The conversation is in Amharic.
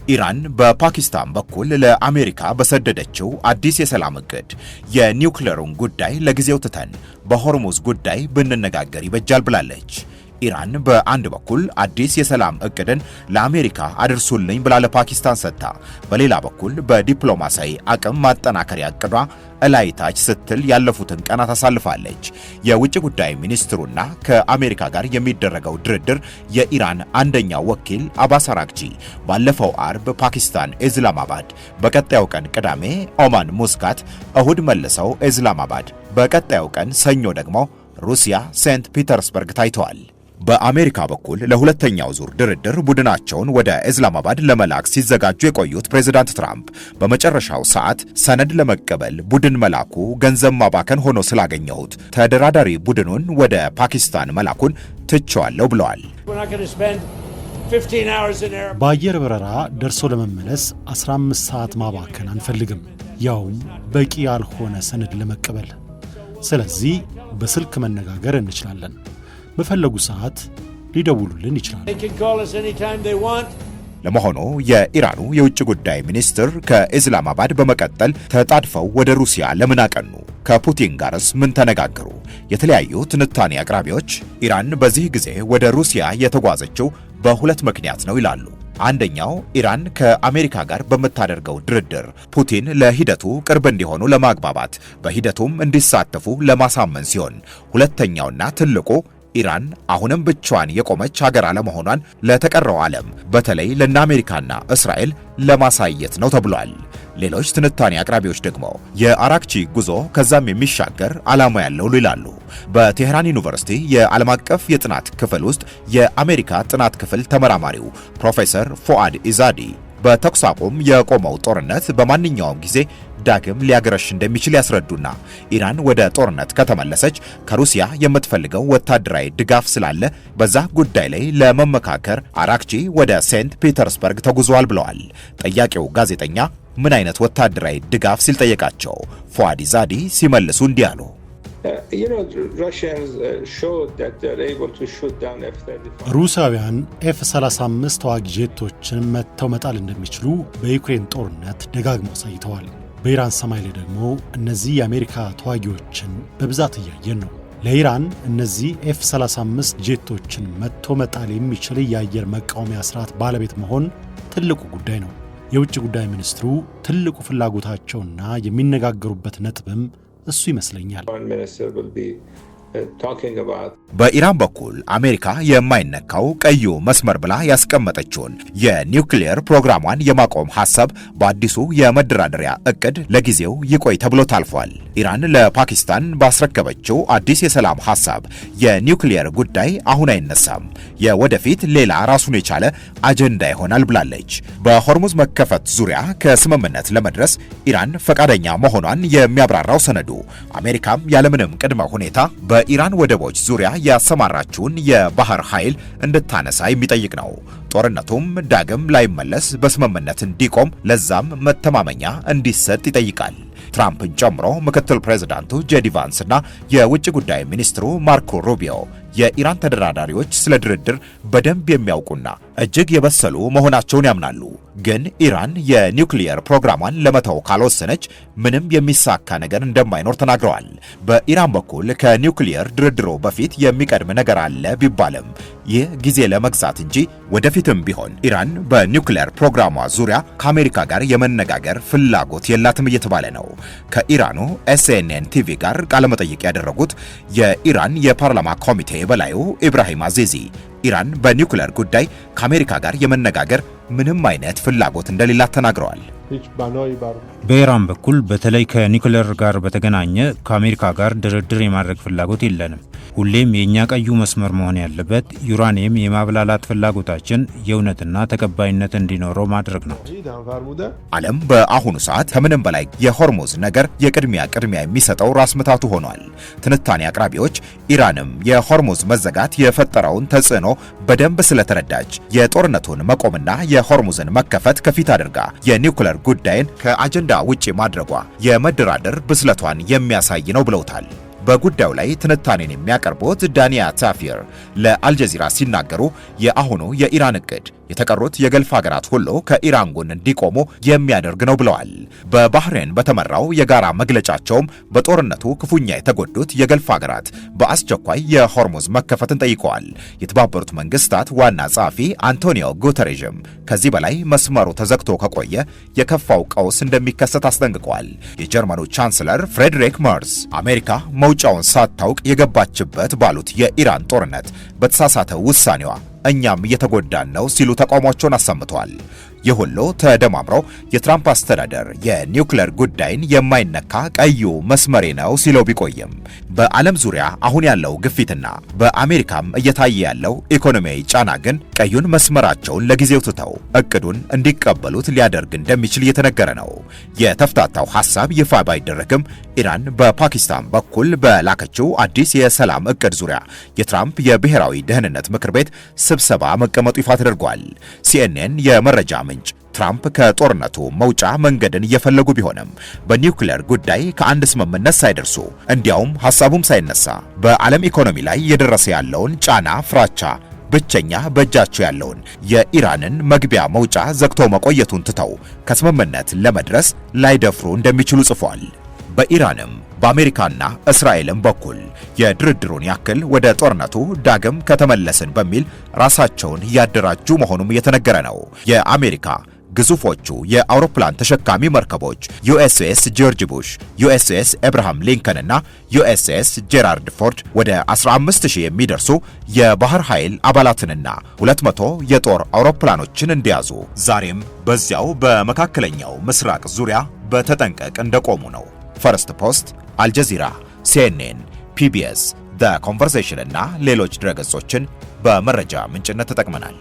ኢራን በፓኪስታን በኩል ለአሜሪካ በሰደደችው አዲስ የሰላም እቅድ የኒውክሌሩን ጉዳይ ለጊዜው ትተን በሆርሙዝ ጉዳይ ብንነጋገር ይበጃል ብላለች። ኢራን በአንድ በኩል አዲስ የሰላም እቅድን ለአሜሪካ አድርሱልኝ ብላ ለፓኪስታን ሰጥታ፣ በሌላ በኩል በዲፕሎማሲያዊ አቅም ማጠናከሪያ እቅዷ እላይታች ስትል ያለፉትን ቀናት አሳልፋለች። የውጭ ጉዳይ ሚኒስትሩና ከአሜሪካ ጋር የሚደረገው ድርድር የኢራን አንደኛው ወኪል አባስ አራግቺ ባለፈው አርብ ፓኪስታን ኢስላማባድ፣ በቀጣዩ ቀን ቅዳሜ ኦማን ሙስካት፣ እሁድ መልሰው ኢስላማባድ፣ በቀጣዩ ቀን ሰኞ ደግሞ ሩሲያ ሴንት ፒተርስበርግ ታይተዋል። በአሜሪካ በኩል ለሁለተኛው ዙር ድርድር ቡድናቸውን ወደ ኢስላማባድ ለመላክ ሲዘጋጁ የቆዩት ፕሬዝዳንት ትራምፕ በመጨረሻው ሰዓት ሰነድ ለመቀበል ቡድን መላኩ ገንዘብ ማባከን ሆኖ ስላገኘሁት ተደራዳሪ ቡድኑን ወደ ፓኪስታን መላኩን ትቼዋለሁ ብለዋል። በአየር በረራ ደርሶ ለመመለስ 15 ሰዓት ማባከን አንፈልግም፣ ያውም በቂ ያልሆነ ሰነድ ለመቀበል። ስለዚህ በስልክ መነጋገር እንችላለን። በፈለጉ ሰዓት ሊደውሉልን ይችላል። ለመሆኑ የኢራኑ የውጭ ጉዳይ ሚኒስትር ከኢስላማባድ በመቀጠል ተጣድፈው ወደ ሩሲያ ለምን አቀኑ? ከፑቲን ጋርስ ምን ተነጋገሩ? የተለያዩ ትንታኔ አቅራቢዎች ኢራን በዚህ ጊዜ ወደ ሩሲያ የተጓዘችው በሁለት ምክንያት ነው ይላሉ። አንደኛው ኢራን ከአሜሪካ ጋር በምታደርገው ድርድር ፑቲን ለሂደቱ ቅርብ እንዲሆኑ ለማግባባት በሂደቱም እንዲሳተፉ ለማሳመን ሲሆን፣ ሁለተኛውና ትልቁ ኢራን አሁንም ብቻዋን የቆመች ሀገር አለመሆኗን ለተቀረው ዓለም በተለይ ለእነ አሜሪካና እስራኤል ለማሳየት ነው ተብሏል። ሌሎች ትንታኔ አቅራቢዎች ደግሞ የአራግቺ ጉዞ ከዛም የሚሻገር ዓላማ ያለው ይላሉ። በቴህራን ዩኒቨርሲቲ የዓለም አቀፍ የጥናት ክፍል ውስጥ የአሜሪካ ጥናት ክፍል ተመራማሪው ፕሮፌሰር ፎአድ ኢዛዲ በተኩስ አቁም የቆመው ጦርነት በማንኛውም ጊዜ ዳግም ሊያገረሽ እንደሚችል ያስረዱና ኢራን ወደ ጦርነት ከተመለሰች ከሩሲያ የምትፈልገው ወታደራዊ ድጋፍ ስላለ በዛ ጉዳይ ላይ ለመመካከር አራግቺ ወደ ሴንት ፒተርስበርግ ተጉዟል ብለዋል። ጠያቂው ጋዜጠኛ ምን አይነት ወታደራዊ ድጋፍ ሲል ጠየቃቸው። ፎአድ ኢዛዲ ሲመልሱ እንዲህ አሉ። ሩሲያውያን ኤፍ-35 ተዋጊ ጄቶችን መተው መጣል እንደሚችሉ በዩክሬን ጦርነት ደጋግመው አሳይተዋል። በኢራን ሰማይ ላይ ደግሞ እነዚህ የአሜሪካ ተዋጊዎችን በብዛት እያየን ነው። ለኢራን እነዚህ ኤፍ-35 ጄቶችን መቶ መጣል የሚችል የአየር መቃወሚያ ስርዓት ባለቤት መሆን ትልቁ ጉዳይ ነው። የውጭ ጉዳይ ሚኒስትሩ ትልቁ ፍላጎታቸውና የሚነጋገሩበት ነጥብም እሱ ይመስለኛል። በኢራን በኩል አሜሪካ የማይነካው ቀዩ መስመር ብላ ያስቀመጠችውን የኒውክሌር ፕሮግራሟን የማቆም ሐሳብ በአዲሱ የመደራደሪያ እቅድ ለጊዜው ይቆይ ተብሎ ታልፏል። ኢራን ለፓኪስታን ባስረከበችው አዲስ የሰላም ሐሳብ የኒውክሌር ጉዳይ አሁን አይነሳም፣ የወደፊት ሌላ ራሱን የቻለ አጀንዳ ይሆናል ብላለች። በሆርሙዝ መከፈት ዙሪያ ከስምምነት ለመድረስ ኢራን ፈቃደኛ መሆኗን የሚያብራራው ሰነዱ አሜሪካም ያለምንም ቅድመ ሁኔታ በኢራን ወደቦች ዙሪያ ያሰማራችውን የባህር ኃይል እንድታነሳ የሚጠይቅ ነው። ጦርነቱም ዳግም ላይመለስ በስምምነት እንዲቆም ለዛም መተማመኛ እንዲሰጥ ይጠይቃል። ትራምፕን ጨምሮ ምክትል ፕሬዝዳንቱ ጄዲ ቫንስና የውጭ ጉዳይ ሚኒስትሩ ማርኮ ሩቢዮ የኢራን ተደራዳሪዎች ስለ ድርድር በደንብ የሚያውቁና እጅግ የበሰሉ መሆናቸውን ያምናሉ። ግን ኢራን የኒውክሊየር ፕሮግራሟን ለመተው ካልወሰነች ምንም የሚሳካ ነገር እንደማይኖር ተናግረዋል። በኢራን በኩል ከኒውክሊየር ድርድሩ በፊት የሚቀድም ነገር አለ ቢባልም ይህ ጊዜ ለመግዛት እንጂ ወደፊትም ቢሆን ኢራን በኒውክሊየር ፕሮግራሟ ዙሪያ ከአሜሪካ ጋር የመነጋገር ፍላጎት የላትም እየተባለ ነው። ከኢራኑ ኤስኤንኤን ቲቪ ጋር ቃለመጠይቅ ያደረጉት የኢራን የፓርላማ ኮሚቴ በላዩ ኢብራሂም አዚዚ ኢራን በኒውክሌር ጉዳይ ከአሜሪካ ጋር የመነጋገር ምንም አይነት ፍላጎት እንደሌላት ተናግረዋል። በኢራን በኩል በተለይ ከኒውክሌር ጋር በተገናኘ ከአሜሪካ ጋር ድርድር የማድረግ ፍላጎት የለንም። ሁሌም የኛ ቀዩ መስመር መሆን ያለበት ዩራኒየም የማብላላት ፍላጎታችን የእውነትና ተቀባይነት እንዲኖረው ማድረግ ነው። ዓለም በአሁኑ ሰዓት ከምንም በላይ የሆርሙዝ ነገር የቅድሚያ የሚሰጠው ራስ ምታቱ ሆኗል። ትንታኔ አቅራቢዎች ኢራንም የሆርሙዝ መዘጋት የፈጠረውን ተጽዕኖ በደንብ ስለተረዳች የጦርነቱን መቆምና የሆርሙዝን መከፈት ከፊት አድርጋ የኒውክሌር ጉዳይን ከአጀንዳ ውጪ ማድረጓ የመደራደር ብስለቷን የሚያሳይ ነው ብለውታል። በጉዳዩ ላይ ትንታኔን የሚያቀርቡት ዳንያ ታፊር ለአልጀዚራ ሲናገሩ የአሁኑ የኢራን እቅድ የተቀሩት የገልፍ ሀገራት ሁሉ ከኢራን ጎን እንዲቆሙ የሚያደርግ ነው ብለዋል። በባህሬን በተመራው የጋራ መግለጫቸውም በጦርነቱ ክፉኛ የተጎዱት የገልፍ ሀገራት በአስቸኳይ የሆርሙዝ መከፈትን ጠይቀዋል። የተባበሩት መንግስታት ዋና ጸሐፊ አንቶኒዮ ጉተሬዥም ከዚህ በላይ መስመሩ ተዘግቶ ከቆየ የከፋው ቀውስ እንደሚከሰት አስጠንቅቀዋል። የጀርመኑ ቻንስለር ፍሬድሪክ መርዝ አሜሪካ መውጫውን ሳታውቅ የገባችበት ባሉት የኢራን ጦርነት በተሳሳተ ውሳኔዋ እኛም እየተጎዳን ነው ሲሉ ተቃውሟቸውን አሰምተዋል። ይህ ሁሉ ተደማምሮ የትራምፕ አስተዳደር የኒውክሌር ጉዳይን የማይነካ ቀዩ መስመሬ ነው ሲለው ቢቆይም በዓለም ዙሪያ አሁን ያለው ግፊትና በአሜሪካም እየታየ ያለው ኢኮኖሚያዊ ጫና ግን ቀዩን መስመራቸውን ለጊዜው ትተው እቅዱን እንዲቀበሉት ሊያደርግ እንደሚችል እየተነገረ ነው። የተፍታታው ሐሳብ ይፋ ባይደረግም ኢራን በፓኪስታን በኩል በላከችው አዲስ የሰላም እቅድ ዙሪያ የትራምፕ የብሔራዊ ደህንነት ምክር ቤት ስብሰባ መቀመጡ ይፋ ተደርጓል። ሲኤንኤን የመረጃ ምንጭ ትራምፕ ከጦርነቱ መውጫ መንገድን እየፈለጉ ቢሆንም በኒውክሌር ጉዳይ ከአንድ ስምምነት ሳይደርሱ እንዲያውም ሐሳቡም ሳይነሳ በዓለም ኢኮኖሚ ላይ እየደረሰ ያለውን ጫና ፍራቻ ብቸኛ በእጃቸው ያለውን የኢራንን መግቢያ መውጫ ዘግቶ መቆየቱን ትተው ከስምምነት ለመድረስ ላይደፍሩ እንደሚችሉ ጽፏል። በኢራንም በአሜሪካና እስራኤልም በኩል የድርድሩን ያክል ወደ ጦርነቱ ዳግም ከተመለስን በሚል ራሳቸውን እያደራጁ መሆኑም እየተነገረ ነው። የአሜሪካ ግዙፎቹ የአውሮፕላን ተሸካሚ መርከቦች ዩኤስኤስ ጆርጅ ቡሽ፣ ዩኤስኤስ ኤብርሃም ሊንከን እና ዩኤስኤስ ጄራርድ ፎርድ ወደ 15000 የሚደርሱ የባህር ኃይል አባላትንና 200 የጦር አውሮፕላኖችን እንዲያዙ ዛሬም በዚያው በመካከለኛው ምስራቅ ዙሪያ በተጠንቀቅ እንደቆሙ ነው። ፈርስት ፖስት፣ አልጀዚራ፣ ሲኤንኤን፣ ፒቢኤስ፣ ዘ ኮንቨርሴሽን እና ሌሎች ድረገጾችን በመረጃ ምንጭነት ተጠቅመናል።